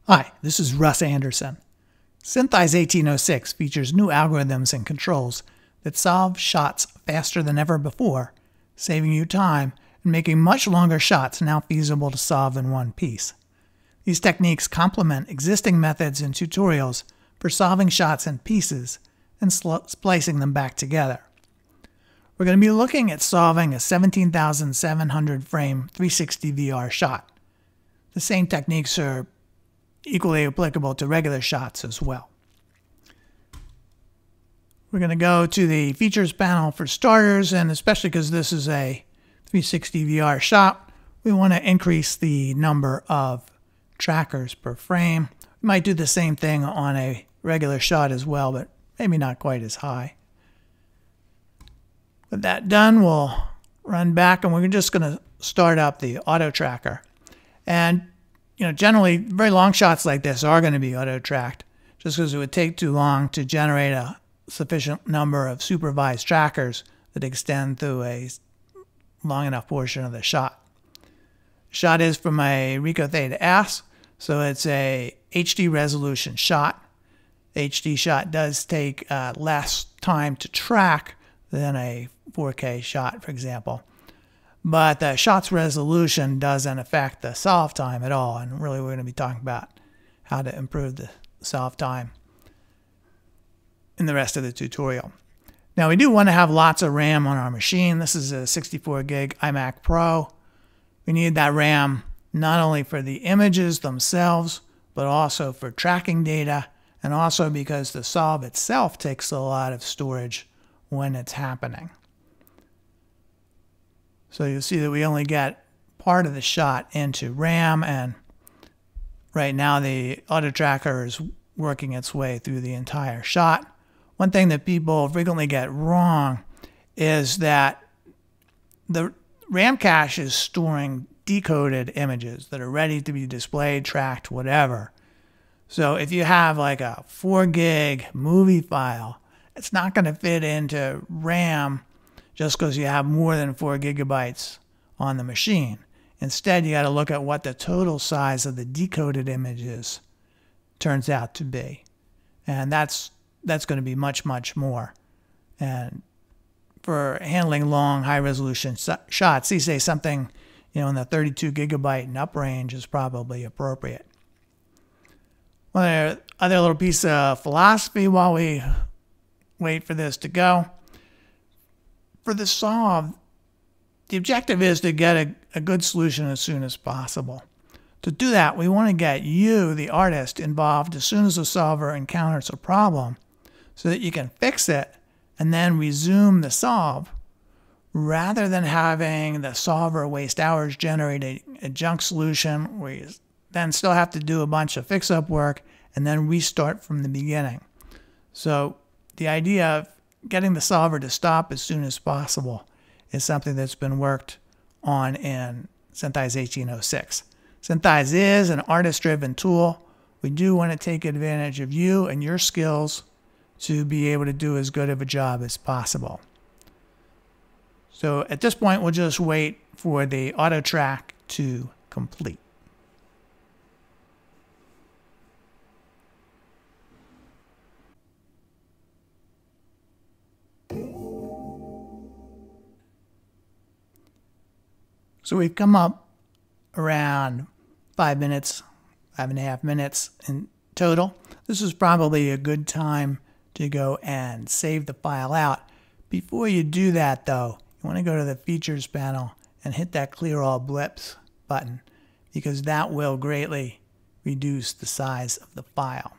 Hi, this is Russ Anderson. SynthEyes 1806 features new algorithms and controls that solve shots faster than ever before, saving you time and making much longer shots now feasible to solve in one piece. These techniques complement existing methods and tutorials for solving shots in pieces and splicing them back together. We're going to be looking at solving a 17,700 frame 360 VR shot. The same techniques are equally applicable to regular shots as well. We're going to go to the features panel for starters, and especially because this is a 360 VR shot, we want to increase the number of trackers per frame. We might do the same thing on a regular shot as well, but maybe not quite as high. With that done, we'll run back and we're just going to start up the auto tracker. And generally, very long shots like this are going to be auto-tracked just because it would take too long to generate a sufficient number of supervised trackers that extend through a long enough portion of the shot. The shot is from a Ricoh Theta S, so it's a HD resolution shot. The HD shot does take less time to track than a 4K shot, for example. But the shot's resolution doesn't affect the solve time at all. And really, we're going to be talking about how to improve the solve time in the rest of the tutorial. Now, we do want to have lots of RAM on our machine. This is a 64 gig iMac Pro. We need that RAM not only for the images themselves, but also for tracking data, and also because the solve itself takes a lot of storage when it's happening. So you'll see that we only get part of the shot into RAM, and right now the auto tracker is working its way through the entire shot. One thing that people frequently get wrong is that the RAM cache is storing decoded images that are ready to be displayed, tracked, whatever. So if you have like a 4 gig movie file, it's not going to fit into RAM just because you have more than 4 gigabytes on the machine. Instead, you got to look at what the total size of the decoded images turns out to be. And that's going to be much, much more. And for handling long, high-resolution shots, you say something in the 32 gigabyte and up range is probably appropriate. One other little piece of philosophy while we wait for this to go. For the solve, the objective is to get a good solution as soon as possible. To do that, we want to get you, the artist, involved as soon as the solver encounters a problem so that you can fix it and then resume the solve rather than having the solver waste hours generating a junk solution where you then still have to do a bunch of fix-up work and then restart from the beginning. So the idea of getting the solver to stop as soon as possible is something that's been worked on in SynthEyes 1806. SynthEyes is an artist-driven tool. We do want to take advantage of you and your skills to be able to do as good of a job as possible. So at this point, we'll just wait for the auto track to complete. So we've come up around 5 minutes, 5.5 minutes in total. This is probably a good time to go and save the file out. Before you do that, though, you want to go to the features panel and hit that clear all blips button, because that will greatly reduce the size of the file.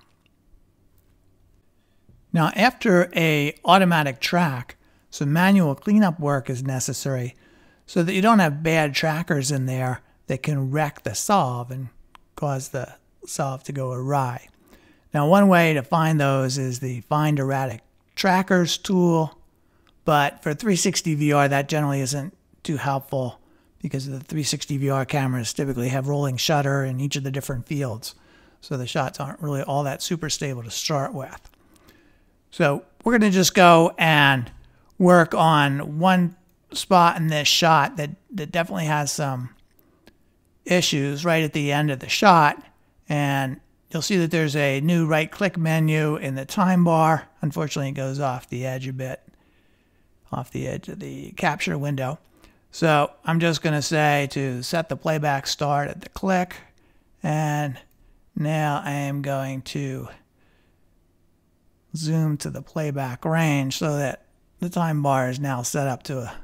Now, after an automatic track, some manual cleanup work is necessary so that you don't have bad trackers in there that can wreck the solve and cause the solve to go awry. Now, one way to find those is the Find Erratic Trackers tool, but for 360 VR, that generally isn't too helpful because the 360 VR cameras typically have rolling shutter in each of the different fields, so the shots aren't really all that super stable to start with. So we're going to just go and work on one spot in this shot that definitely has some issues right at the end of the shot, and you'll see that there's a new right-click menu in the time bar. Unfortunately, it goes off the edge a bit, off the edge of the capture window. So I'm just going to say to set the playback start at the click, and now I am going to zoom to the playback range so that the time bar is now set up to a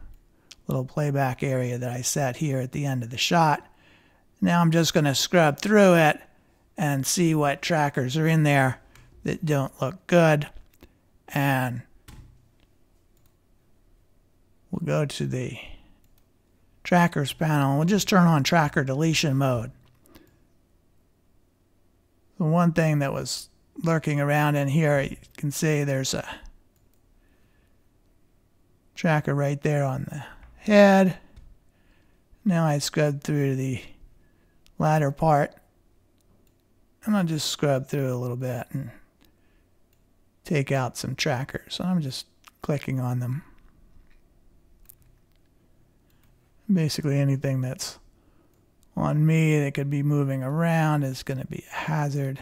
little playback area that I set here at the end of the shot. Now I'm just going to scrub through it and see what trackers are in there that don't look good. And we'll go to the trackers panel and we'll just turn on tracker deletion mode. The one thing that was lurking around in here, you can see there's a tracker right there on the head. Now I scrub through the latter part, and I'll just scrub through a little bit and take out some trackers. I'm just clicking on them. Basically anything that's on me that could be moving around is going to be a hazard.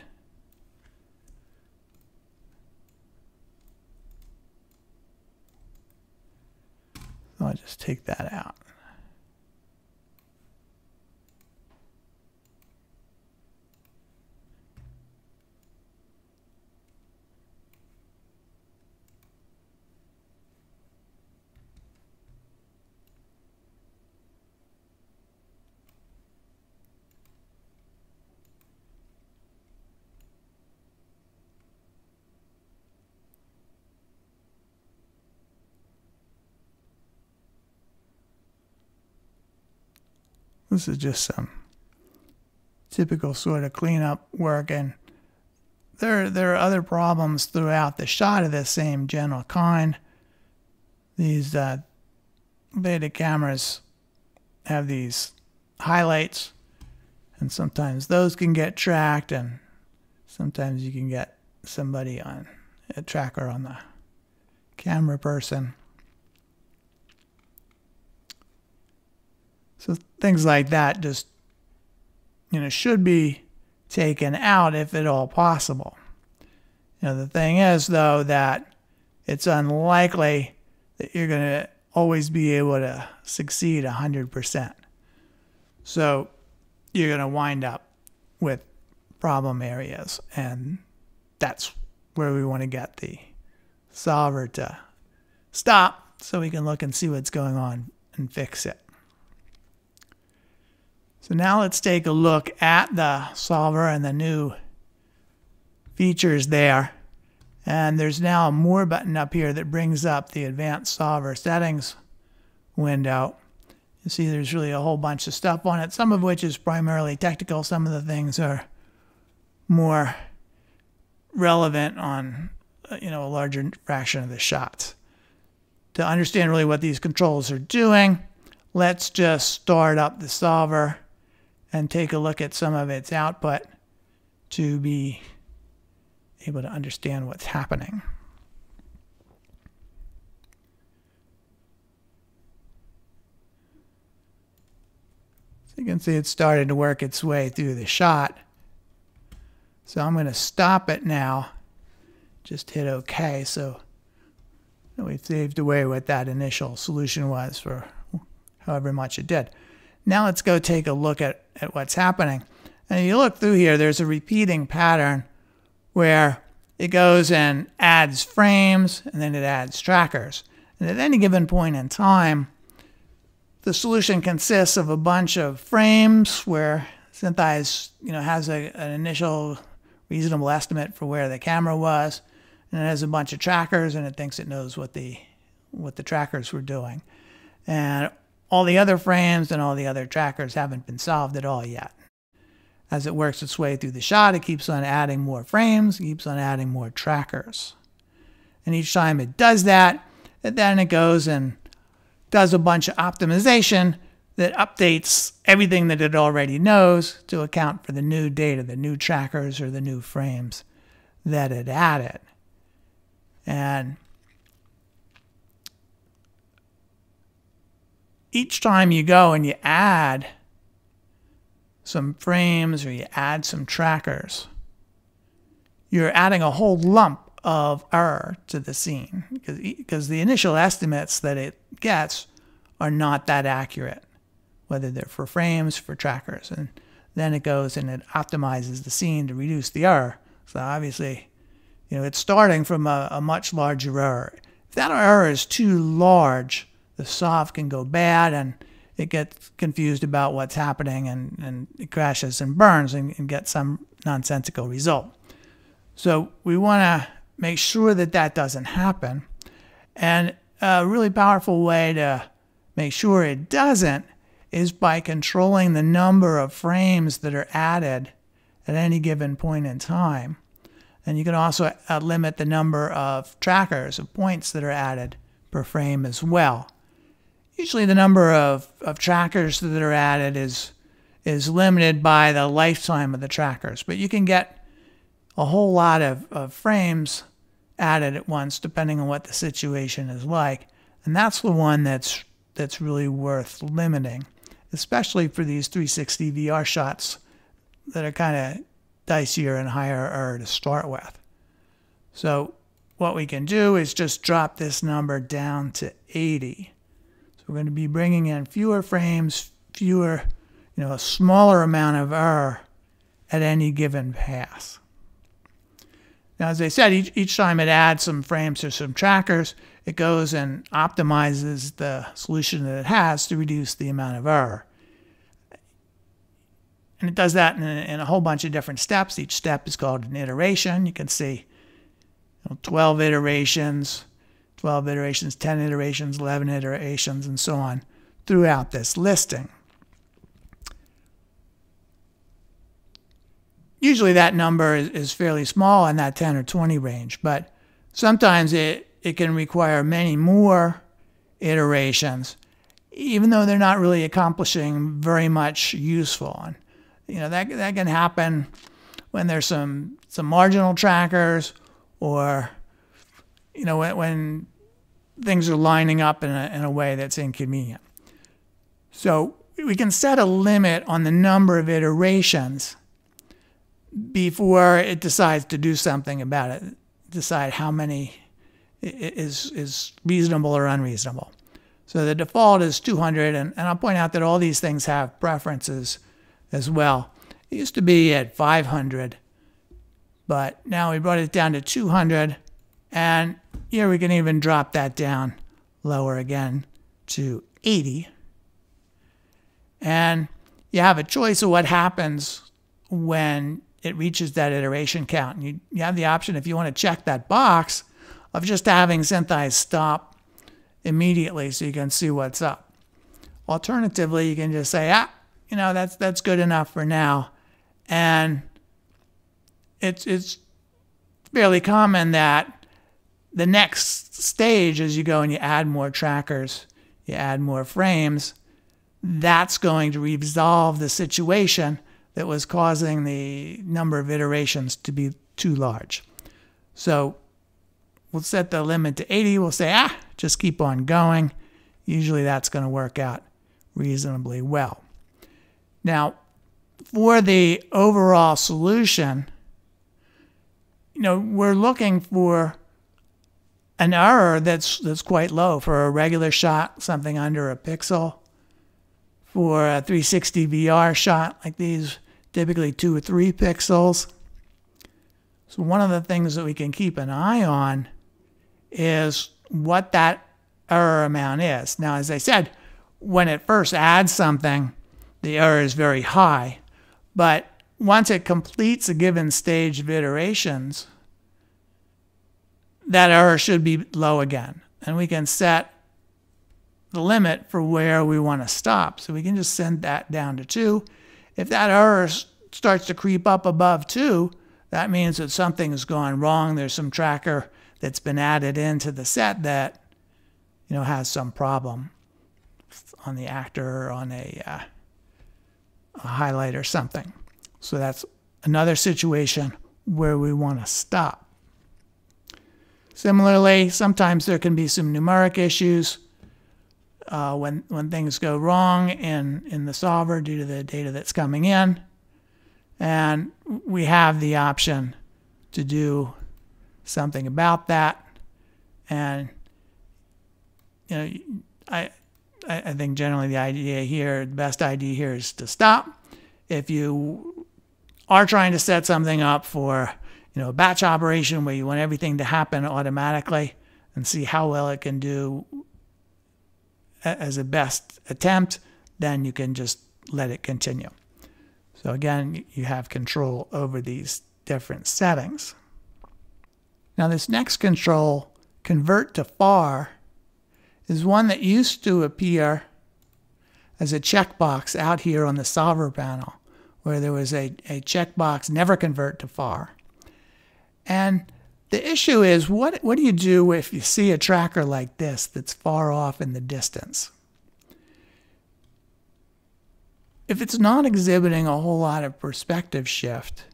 So I'll just take that out. This is just some typical sort of cleanup work, and there are other problems throughout the shot of the same general kind. These beta cameras have these highlights, and sometimes those can get tracked, and sometimes you can get somebody on a tracker on the camera person. So things like that just, should be taken out if at all possible. The thing is, though, that it's unlikely that you're going to always be able to succeed 100%. So you're going to wind up with problem areas, and that's where we want to get the solver to stop so we can look and see what's going on and fix it. So now let's take a look at the solver and the new features there. And there's now a More button up here that brings up the Advanced Solver Settings window. You see there's really a whole bunch of stuff on it, some of which is primarily technical. Some of the things are more relevant on a larger fraction of the shots. To understand really what these controls are doing, let's just start up the solver and take a look at some of its output to be able to understand what's happening. So you can see it's started to work its way through the shot. So I'm going to stop it now. Just hit OK. So we've saved away what that initial solution was for however much it did. Now let's go take a look at what's happening. And if you look through here, there's a repeating pattern where it goes and adds frames, and then it adds trackers. And at any given point in time, the solution consists of a bunch of frames where SynthEyes has an initial reasonable estimate for where the camera was, and it has a bunch of trackers, and it thinks it knows what the trackers were doing. And all the other frames and all the other trackers haven't been solved at all yet. As it works its way through the shot, it keeps on adding more frames, it keeps on adding more trackers. And each time it does that, then it goes and does a bunch of optimization that updates everything that it already knows to account for the new data, the new trackers or the new frames that it added. And each time you go and you add some frames or you add some trackers, you're adding a whole lump of error to the scene because the initial estimates that it gets are not that accurate, whether they're for frames, for trackers. And then it goes and it optimizes the scene to reduce the error. So obviously, it's starting from a much larger error. If that error is too large, the solve can go bad and it gets confused about what's happening and it crashes and burns and gets some nonsensical result. So we want to make sure that that doesn't happen. And a really powerful way to make sure it doesn't is by controlling the number of frames that are added at any given point in time. And you can also limit the number of trackers, of points that are added per frame as well. Usually the number of trackers that are added is limited by the lifetime of the trackers, but you can get a whole lot of frames added at once depending on what the situation is like. And that's the one that's really worth limiting, especially for these 360 VR shots that are kind of dicier and higher error to start with. So what we can do is just drop this number down to 80. So we're going to be bringing in fewer frames, a smaller amount of error at any given pass. Now, as I said, each time it adds some frames or some trackers, it goes and optimizes the solution that it has to reduce the amount of error. And it does that in a whole bunch of different steps. Each step is called an iteration. You can see 12 iterations, 10 iterations, 11 iterations, and so on throughout this listing. Usually that number is fairly small in that 10 or 20 range, but sometimes it can require many more iterations, even though they're not really accomplishing very much useful. And that can happen when there's some marginal trackers, or when things are lining up in a way that's inconvenient. So we can set a limit on the number of iterations before it decides to do something about it, decide how many is reasonable or unreasonable. So the default is 200, and I'll point out that all these things have preferences as well. It used to be at 500, but now we brought it down to 200, and here we can even drop that down lower again to 80. And you have a choice of what happens when it reaches that iteration count. And you have the option, if you want to check that box, of just having SynthEyes stop immediately so you can see what's up. Alternatively, you can just say, that's good enough for now. And it's fairly common that the next stage, as you go and you add more trackers, you add more frames, that's going to resolve the situation that was causing the number of iterations to be too large. So we'll set the limit to 80. We'll say, just keep on going. Usually that's going to work out reasonably well. Now, for the overall solution, we're looking for an error that's quite low. For a regular shot, something under a pixel. For a 360 VR shot like these, typically 2 or 3 pixels. So one of the things that we can keep an eye on is what that error amount is. Now, as I said, when it first adds something, the error is very high. But once it completes a given stage of iterations, that error should be low again. And we can set the limit for where we want to stop. So we can just send that down to 2. If that error starts to creep up above 2, that means that something's gone wrong. There's some tracker that's been added into the set that has some problem on the actor or on a highlight or something. So that's another situation where we want to stop. Similarly, sometimes there can be some numeric issues when things go wrong in the solver due to the data that's coming in. And we have the option to do something about that. And I think generally the best idea here is to stop. If you are trying to set something up for a batch operation where you want everything to happen automatically and see how well it can do as a best attempt, then you can just let it continue. So again, you have control over these different settings. Now this next control, convert to far, is one that used to appear as a checkbox out here on the solver panel, where there was a checkbox, never convert to far. And the issue is, what do you do if you see a tracker like this that's far off in the distance? If it's not exhibiting a whole lot of perspective shift,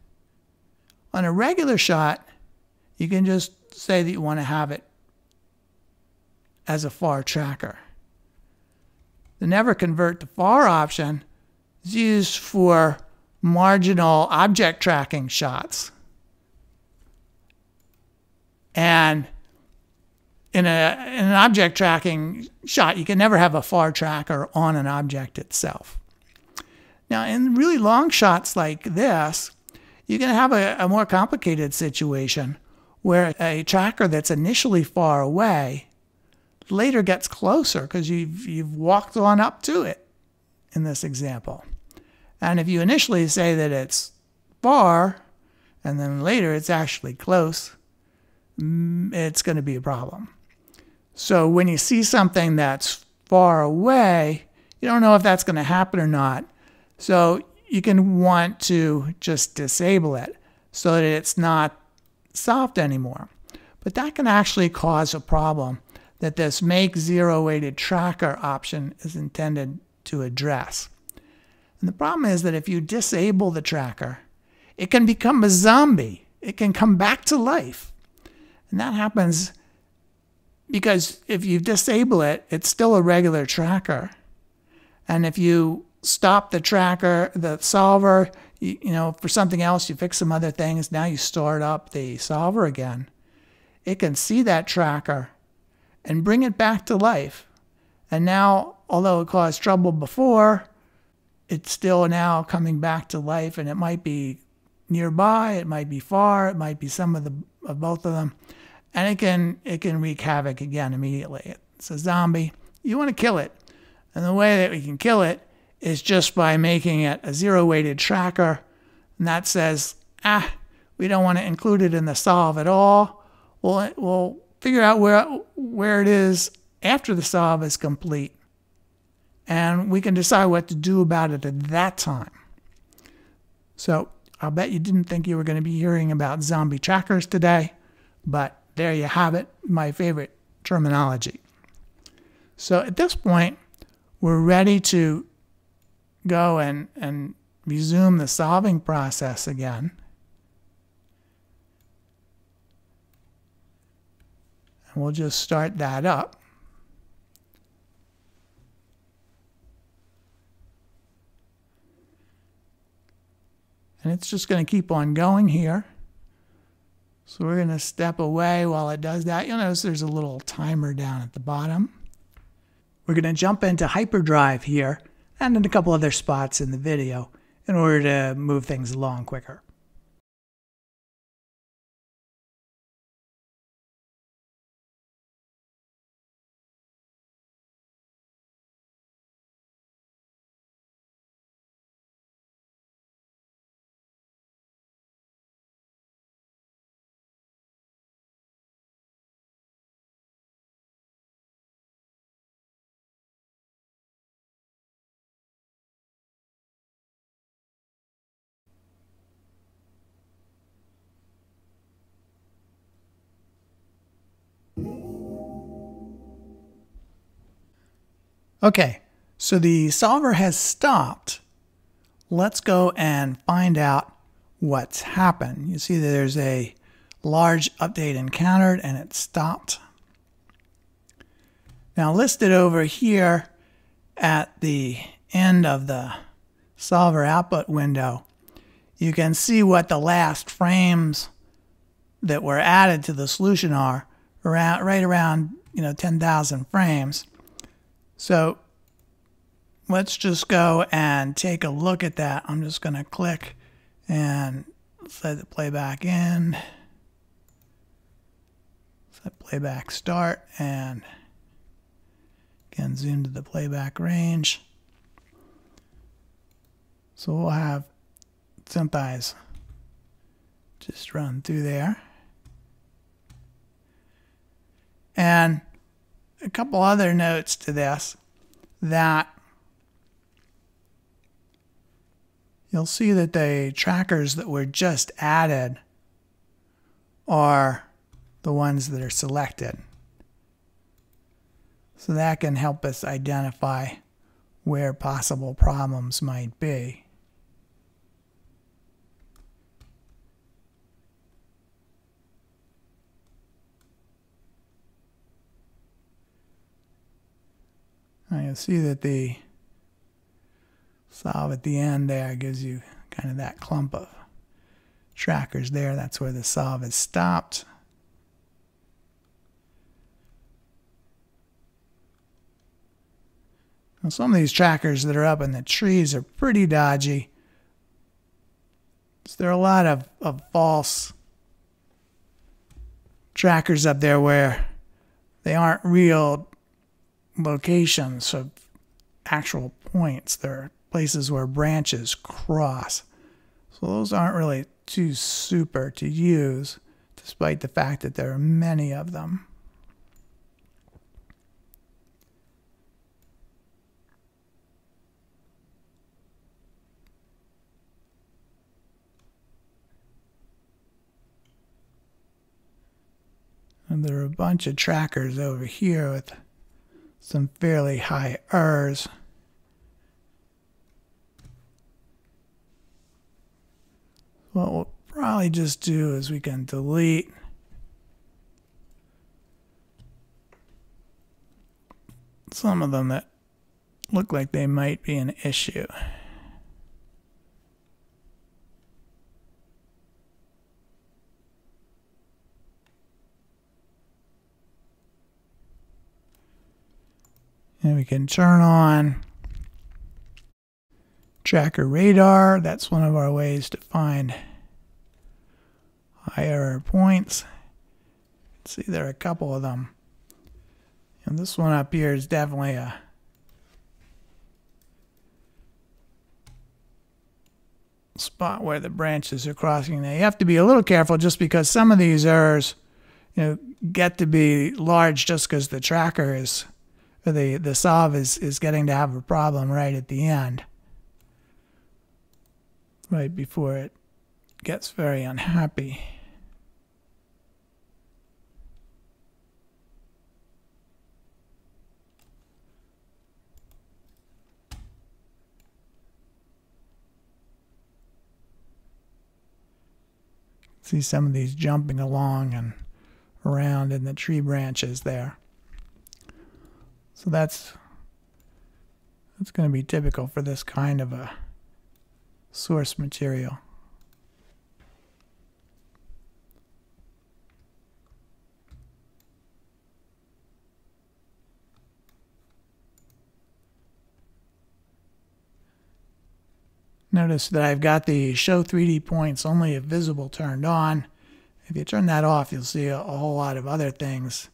on a regular shot, you can just say that you want to have it as a far tracker. The never convert to far option is used for marginal object tracking shots. And in an object tracking shot, you can never have a far tracker on an object itself. Now, in really long shots like this, you can have a more complicated situation where a tracker that's initially far away later gets closer because you've walked on up to it in this example. And if you initially say that it's far and then later it's actually close, it's going to be a problem. So when you see something that's far away, you don't know if that's going to happen or not. So you can want to just disable it so that it's not solved anymore. But that can actually cause a problem that this make zero-weighted tracker option is intended to address. And the problem is that if you disable the tracker, it can become a zombie. It can come back to life. And that happens because if you disable it, it's still a regular tracker. And if you stop the tracker, the solver, for something else, you fix some other things, now you start up the solver again, it can see that tracker and bring it back to life. And now, although it caused trouble before, it's still now coming back to life, and it might be nearby, it might be far, it might be some of both of them. And it can wreak havoc again immediately. It's a zombie. You want to kill it. And the way that we can kill it is just by making it a zero-weighted tracker. And that says, we don't want to include it in the solve at all. We'll figure out where it is after the solve is complete. And we can decide what to do about it at that time. So I'll bet you didn't think you were going to be hearing about zombie trackers today, but there you have it, my favorite terminology. So at this point, we're ready to go and resume the solving process again. And we'll just start that up. And it's just going to keep on going here. So we're going to step away while it does that. You'll notice there's a little timer down at the bottom. We're going to jump into hyperdrive here and in a couple other spots in the video in order to move things along quicker. Okay, so the solver has stopped. Let's go and find out what's happened. You see that there's a large update encountered and it stopped. Now listed over here at the end of the solver output window, you can see what the last frames that were added to the solution are right around 10,000 frames. So let's just go and take a look at that. I'm just going to click and set the playback end, set playback start, and again zoom to the playback range. So we'll have SynthEyes just run through there. And a couple other notes to this, that you'll see that the trackers that were just added are the ones that are selected. So that can help us identify where possible problems might be. Now you'll see that the solve at the end there gives you kind of that clump of trackers there. That's where the solve is stopped. Now some of these trackers that are up in the trees are pretty dodgy. So there are a lot of false trackers up there where they aren't real locations of actual points. They're places where branches cross. So those aren't really too super to use, despite the fact that there are many of them. And there are a bunch of trackers over here with some fairly high errors. What we'll probably just do is we can delete some of them that look like they might be an issue. And we can turn on tracker radar. That's one of our ways to find high error points. See, there are a couple of them. And this one up here is definitely a spot where the branches are crossing. Now you have to be a little careful just because some of these errors, get to be large just because the tracker is, or the solve is getting to have a problem right at the end, right before it gets very unhappy. See some of these jumping along and around in the tree branches there. So that's going to be typical for this kind of a source material. Notice that I've got the show 3D points only if visible turned on. If you turn that off, you'll see a whole lot of other things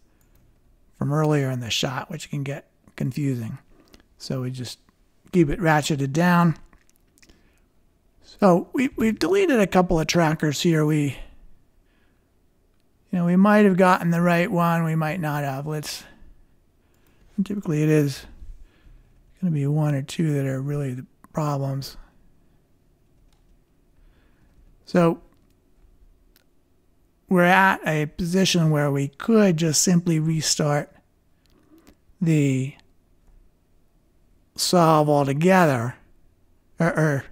from earlier in the shot, which can get confusing. So we just keep it ratcheted down. So we've deleted a couple of trackers here. We might have gotten the right one, we might not have. Typically it is going to be one or two that are really the problems. So we're at a position where we could just simply restart the solve altogether, or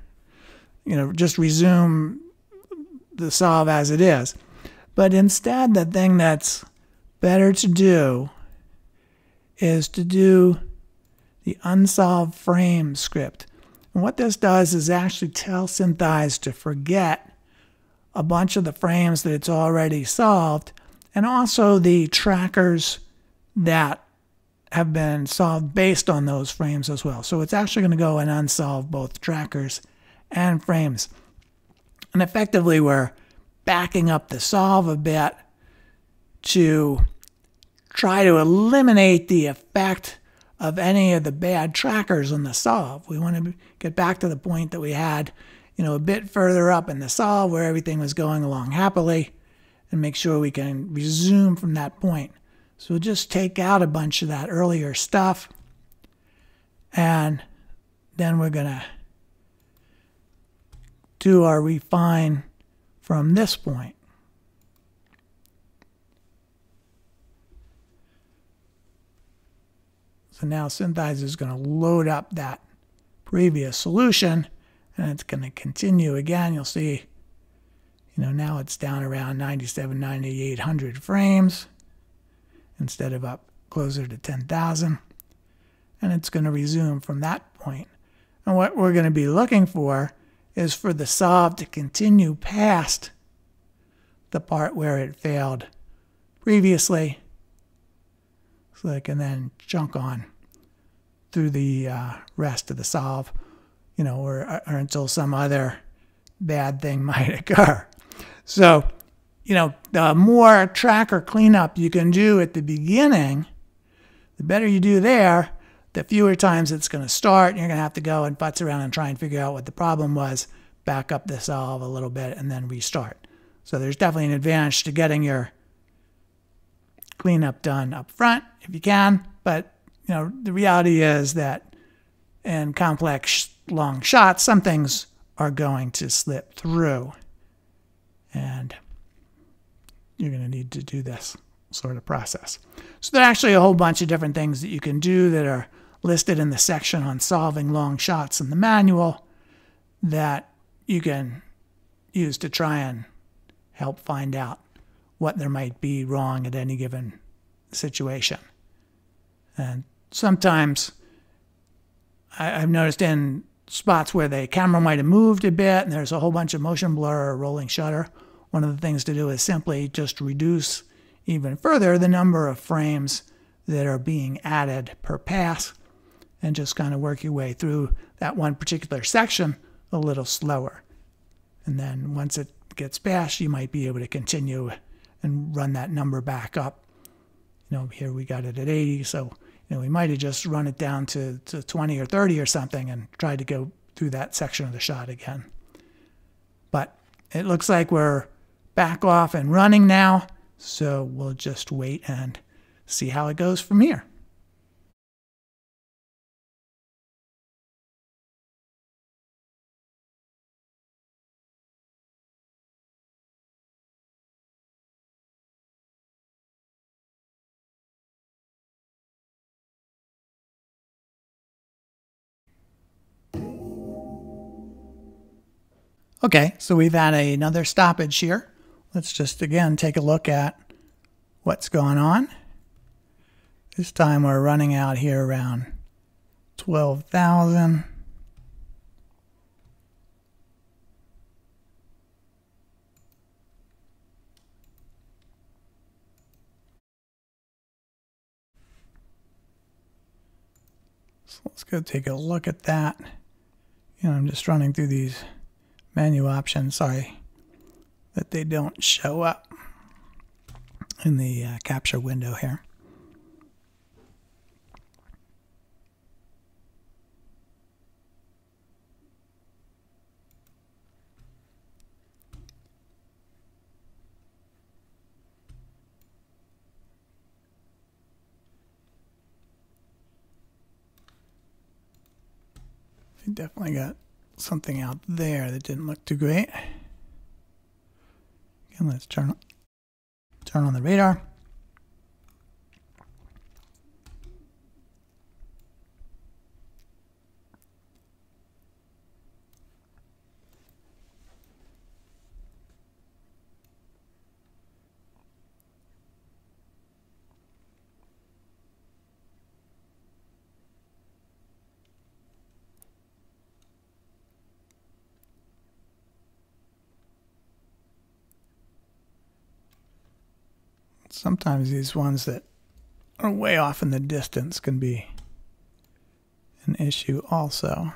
just resume the solve as it is. But instead, the thing that's better to do is to do the unsolved frame script. And what this does is actually tell SynthEyes to forget a bunch of the frames that it's already solved, and also the trackers that have been solved based on those frames as well. So it's actually going to go and unsolve both trackers and frames. And effectively, we're backing up the solve a bit to try to eliminate the effect of any of the bad trackers on the solve. We want to get back to the point that we had, a bit further up in the solve where everything was going along happily, and make sure we can resume from that point. So we'll just take out a bunch of that earlier stuff, and then we're going to do our refine from this point. So now SynthEyes is going to load up that previous solution, and it's going to continue again. You'll see, now it's down around 97, 9800 frames instead of up closer to 10,000. And it's going to resume from that point. And what we're going to be looking for is for the solve to continue past the part where it failed previously, so it can then chunk on through the rest of the solve, or until some other bad thing might occur. So, the more tracker cleanup you can do at the beginning, the better you do there, the fewer times it's going to start. And you're going to have to go and putz around and try and figure out what the problem was, back up the solve a little bit, and then restart. So there's definitely an advantage to getting your cleanup done up front if you can. But, the reality is that in complex long shots, some things are going to slip through. And you're going to need to do this sort of process. So there are actually a whole bunch of different things that you can do that are listed in the section on solving long shots in the manual that you can use to try and help find out what there might be wrong at any given situation. And sometimes I've noticed in spots where the camera might have moved a bit and there's a whole bunch of motion blur or rolling shutter, one of the things to do is simply just reduce even further the number of frames that are being added per pass, and just kind of work your way through that one particular section a little slower. And then once it gets past, you might be able to continue and run that number back up. Here we got it at 80, so we might have just run it down to 20 or 30 or something and tried to go through that section of the shot again. But it looks like we're back off and running now, so we'll just wait and see how it goes from here. Okay, so we've had another stoppage here. Let's just again take a look at what's going on. This time we're running out here around 12,000. So let's go take a look at that. I'm just running through these menu options. Sorry that they don't show up in the capture window here. We definitely got something out there that didn't look too great. Again, let's turn on the radar. sometimes these ones that are way off in the distance can be an issue also.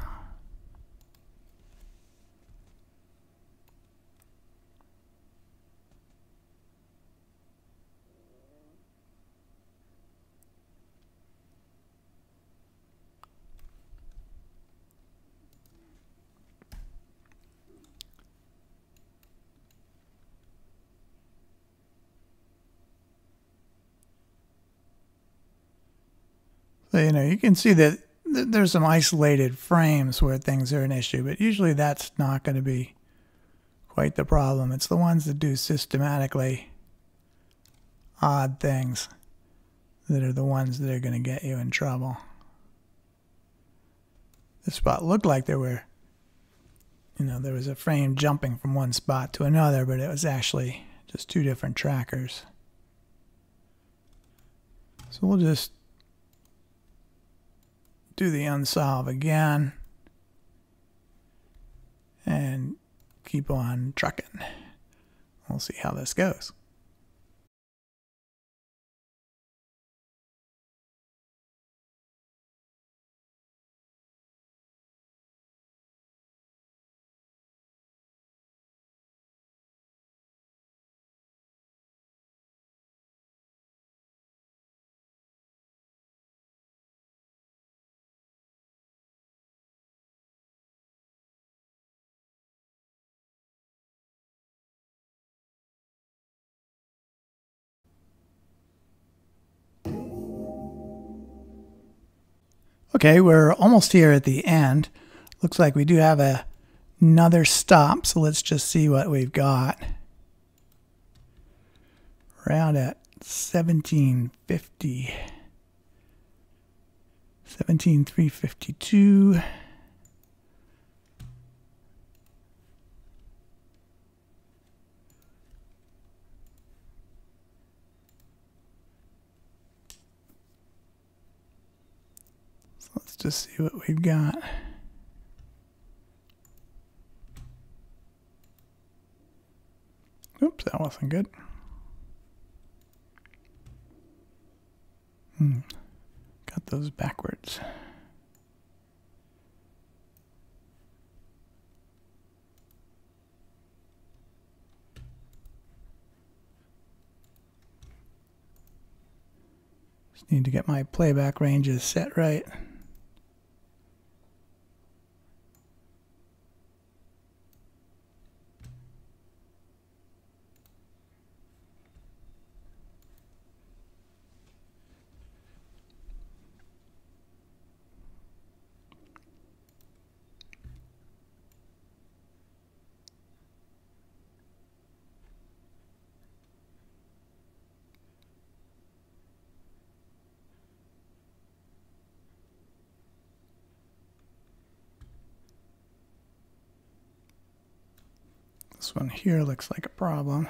So, you can see that there's some isolated frames where things are an issue, but usually that's not going to be quite the problem. It's the ones that do systematically odd things that are the ones that are going to get you in trouble. This spot looked like there was a frame jumping from one spot to another, but it was actually just two different trackers. So we'll just do the unsolve again and keep on trucking. We'll see how this goes. Okay, we're almost here at the end. Looks like we do have another stop, so let's just see what we've got. We're out at 1750. 17,352. Let's just see what we've got. Oops, that wasn't good. Got those backwards. Just need to get my playback ranges set right. This one here looks like a problem.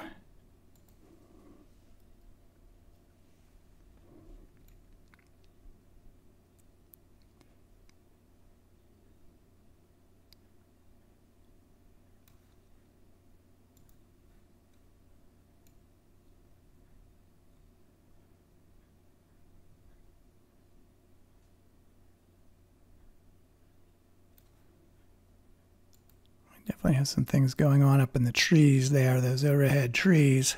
Definitely has some things going on up in the trees there, those overhead trees.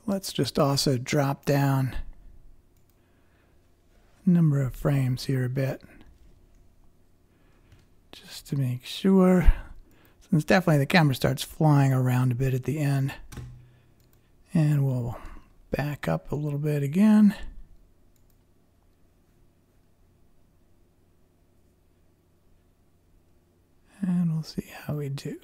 Let's just also drop down the number of frames here a bit, just to make sure. Since definitely the camera starts flying around a bit at the end. And we'll back up a little bit again. see how we do.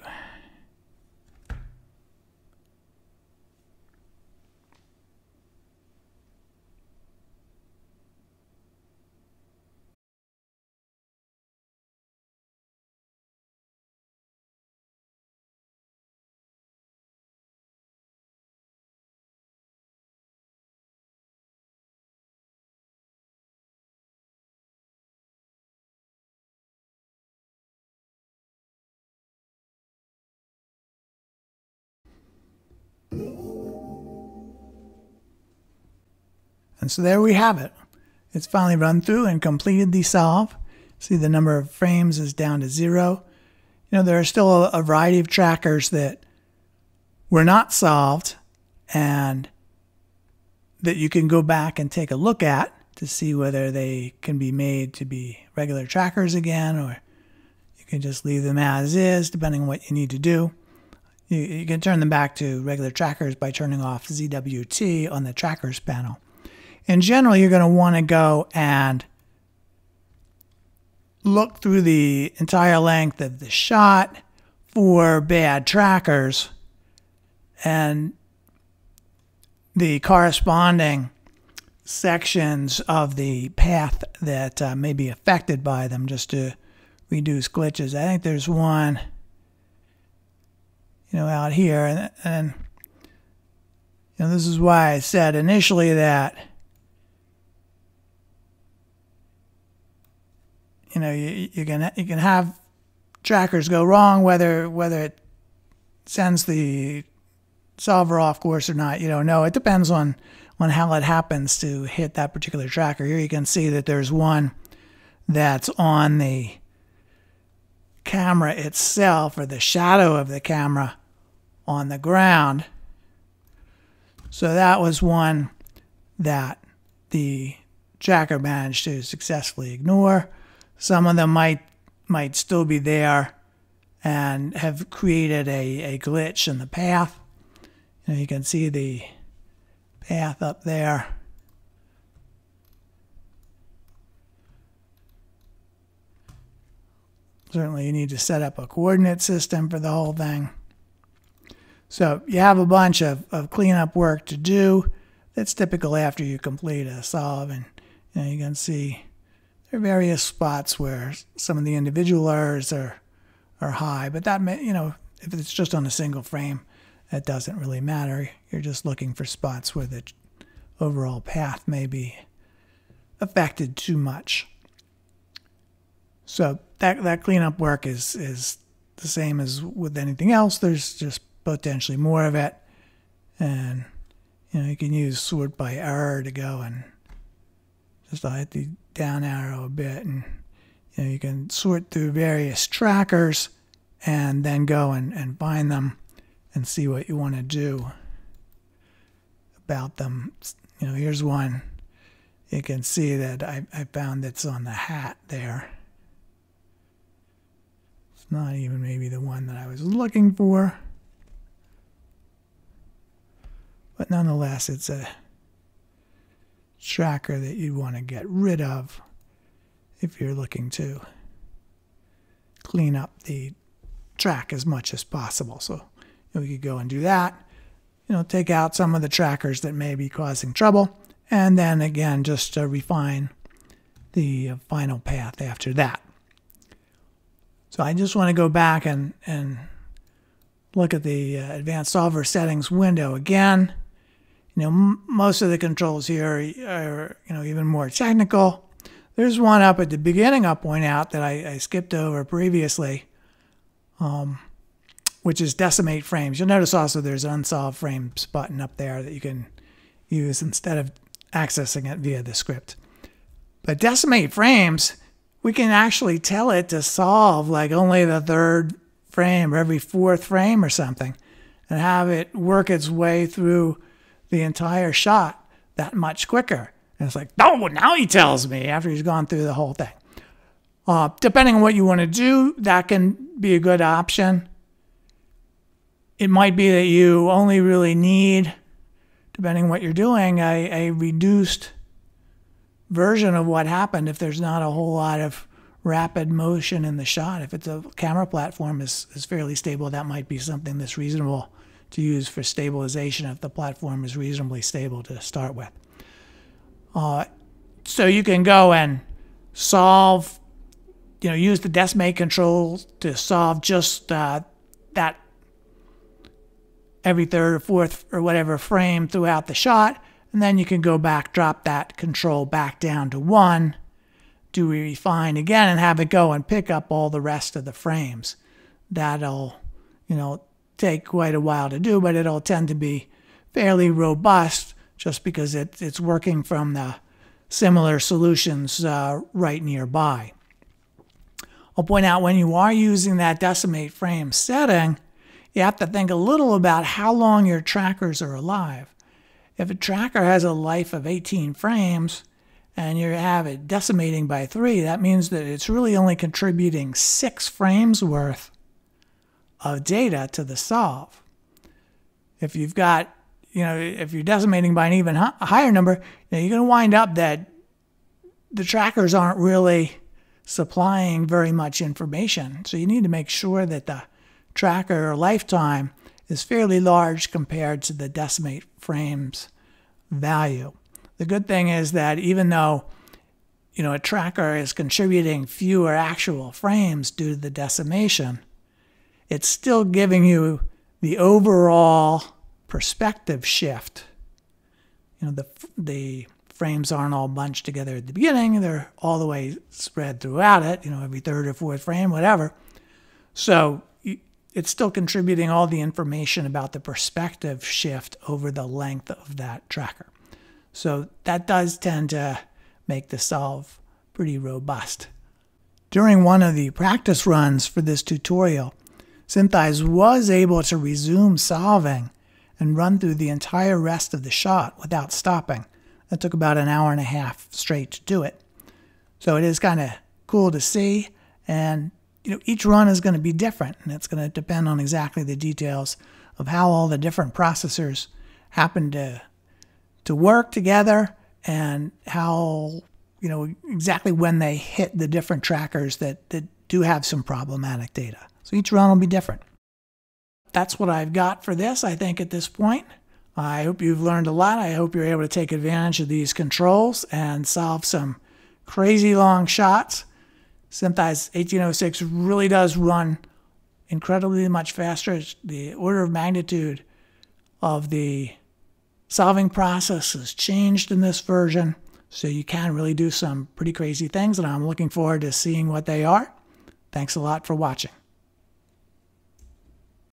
And so there we have it. It's finally run through and completed the solve. See, the number of frames is down to 0. You know, there are still a variety of trackers that were not solved and that you can go back and take a look at to see whether they can be made to be regular trackers again, or you can just leave them as is, depending on what you need to do. You can turn them back to regular trackers by turning off ZWT on the trackers panel. And generally, you're going to want to go and look through the entire length of the shot for bad trackers and the corresponding sections of the path that may be affected by them, just to reduce glitches. I think there's one, you know, out here, and you know, this is why I said initially that, you know, you can have trackers go wrong, whether it sends the solver off course or not. You don't know. It depends on how it happens to hit that particular tracker. Here you can see that there's one that's on the camera itself, or the shadow of the camera on the ground. So that was one that the tracker managed to successfully ignore. Some of them might still be there and have created a glitch in the path. You know, you can see the path up there. Certainly you need to set up a coordinate system for the whole thing. So you have a bunch of cleanup work to do. That's typical after you complete a solve, and you know, you can see there are various spots where some of the individual errors are high, but that may, you know, if it's just on a single frame, that doesn't really matter. You're just looking for spots where the overall path may be affected too much. So that cleanup work is the same as with anything else. There's just potentially more of it, and you know, you can use sort by error to go and just hit the down arrow a bit, and you know, you can sort through various trackers and then go and find them and see what you want to do about them. You know, here's one. You can see that I found it's on the hat there. It's not even maybe the one that I was looking for, but nonetheless, it's a tracker that you'd want to get rid of if you're looking to clean up the track as much as possible. So you know, we could go and do that. You know, take out some of the trackers that may be causing trouble, and then again just refine the final path after that. So I just want to go back and look at the advanced solver settings window again. You know, most of the controls here are, you know, even more technical. There's one up at the beginning I'll point out that I skipped over previously, which is decimate frames. You'll notice also there's an unsolved frames button up there that you can use instead of accessing it via the script. But decimate frames, we can actually tell it to solve like only the third frame or every fourth frame or something, and have it work its way through the entire shot that much quicker. And it's like, oh, now he tells me after he's gone through the whole thing. Depending on what you want to do, that can be a good option. It might be that you only really need, depending on what you're doing, a reduced version of what happened if there's not a whole lot of rapid motion in the shot. If it's a camera platform is fairly stable, that might be something that's reasonable to use for stabilization if the platform is reasonably stable to start with. So you can go and solve, use the decimate control to solve just that every third or fourth or whatever frame throughout the shot, and then you can go back, drop that control back down to 1, do refine again, and have it go and pick up all the rest of the frames. That'll, take quite a while to do, but it'll tend to be fairly robust just because it's working from the similar solutions right nearby. I'll point out when you are using that decimate frame setting, you have to think a little about how long your trackers are alive. If a tracker has a life of 18 frames and you have it decimating by 3, that means that it's really only contributing 6 frames worth of data to the solve. If you've got, if you're decimating by an even higher number, you're going to wind up that the trackers aren't really supplying very much information. So you need to make sure that the tracker lifetime is fairly large compared to the decimate frames value. The good thing is that even though a tracker is contributing fewer actual frames due to the decimation, it's still giving you the overall perspective shift. The frames aren't all bunched together at the beginning, they're all the way spread throughout it, every third or fourth frame, whatever. So it's still contributing all the information about the perspective shift over the length of that tracker. So that does tend to make the solve pretty robust. During one of the practice runs for this tutorial, SynthEyes was able to resume solving and run through the entire rest of the shot without stopping. That took about an hour and a half straight to do it. So it is kind of cool to see, and each run is going to be different, and it's going to depend on exactly the details of how all the different processors happen to work together and how, exactly when they hit the different trackers that do have some problematic data. So each run will be different. That's what I've got for this, I think, at this point. I hope you've learned a lot. I hope you're able to take advantage of these controls and solve some crazy long shots. SynthEyes 1806 really does run incredibly much faster. The order of magnitude of the solving process has changed in this version, so you can really do some pretty crazy things, and I'm looking forward to seeing what they are. Thanks a lot for watching.